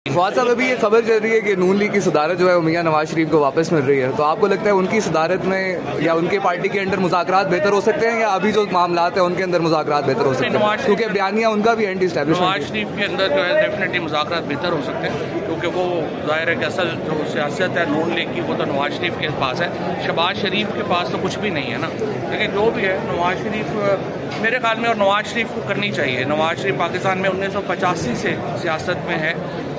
फवाद साहब, अभी ये खबर चल रही है कि नून लीग की सदारत जो है वो मियां नवाज शरीफ को वापस मिल रही है, तो आपको लगता है उनकी सदारत में या उनके पार्टी के अंदर मुज़ाकरात बेहतर हो सकते हैं, या अभी जो मामलात हैं उनके अंदर मुज़ाकरात बेहतर हो सकते हैं? क्योंकि बयानिया उनका भी एंटी एस्टैब्लिशमेंट। नवाज शरीफ के अंदर जो है डेफिनेटली मुज़ाकरात बेहतर हो सकते हैं, क्योंकि वो ज़ाहिर है कि असल जो सियासत है नून लीग की वो तो नवाज शरीफ के पास है। शहबाज शरीफ के पास तो कुछ भी नहीं है ना। लेकिन जो भी है नवाज शरीफ मेरे ख्याल में और नवाज शरीफ को करनी चाहिए। नवाज शरीफ पाकिस्तान में 1985 से सियासत में है,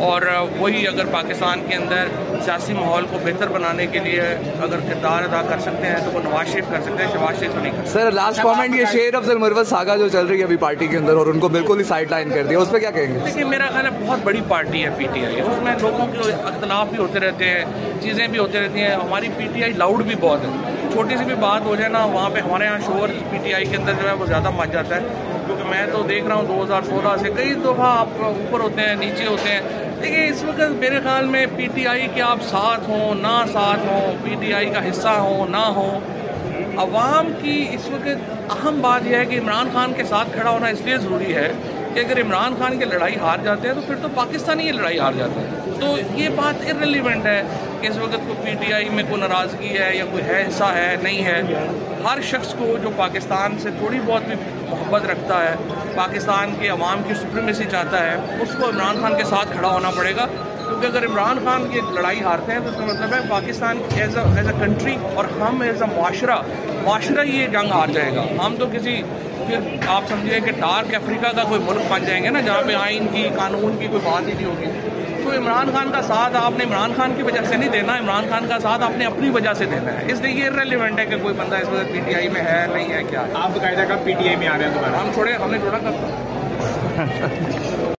और वही अगर पाकिस्तान के अंदर सियासी माहौल को बेहतर बनाने के लिए अगर किरदार अदा कर सकते हैं तो वो नवाज शरीफ कर सकते हैं, शहबाज शरीफ तो नहीं कर सकते। सर, लास्ट कमेंट, ये शेर अफजल मुर्वत सागा जो चल रही है अभी पार्टी के अंदर और उनको बिल्कुल ही साइड लाइन कर दिया, उस पर क्या कहेंगे? देखिए, मेरा ख्याल है बहुत बड़ी पार्टी है पीटीआई, उसमें लोगों के अख्तलाफ भी होते रहते हैं, चीज़ें भी होती रहती हैं। हमारी पीटीआई लाउड भी बहुत है, छोटी सी भी बात हो जाए ना वहाँ पे हमारे यहाँ शोर पीटीआई के अंदर जो है वो ज़्यादा मच जाता है। क्योंकि मैं तो देख रहा हूँ 2016 से कई दफ़ा आप ऊपर होते हैं, नीचे होते हैं। देखिए, इस वक्त मेरे ख्याल में पीटीआई के आप साथ हों ना साथ हों, पीटीआई का हिस्सा हो ना हो, अवाम की इस वक्त अहम बात यह है कि इमरान खान के साथ खड़ा होना इसलिए ज़रूरी है कि अगर इमरान खान की लड़ाई हार जाते हैं तो फिर तो पाकिस्तानी ये लड़ाई हार जाता है। तो ये बात इर्रेलेवेंट है कि इस वक्त कोई पीटीआई में कोई नाराज़गी है या कोई है हिस्सा है नहीं है। हर शख्स को जो पाकिस्तान से थोड़ी बहुत भी मोहब्बत रखता है, पाकिस्तान के अवाम की सुप्रीमेसी चाहता है, उसको इमरान खान के साथ खड़ा होना पड़ेगा। क्योंकि अगर इमरान खान की लड़ाई हारते हैं तो इसका मतलब है पाकिस्तान एज अ कंट्री और हम एज अ माशरा ही ये जंग हार जाएगा। हम तो किसी फिर आप समझिए कि डार्क अफ्रीका का कोई मुल्क बन जाएंगे ना, जहाँ पे आइन की कानून की कोई बात ही नहीं होगी। तो इमरान खान का साथ आपने इमरान खान की वजह से नहीं देना, इमरान खान का साथ आपने अपनी वजह से देना है। इसलिए ये इर्रेलेवेंट है कि कोई बंदा इस वक्त पीटीआई में है नहीं है क्या है। आप बाकायदा कब पीटीआई में आ रहे हैं दोबारा? हमने छोड़ा कब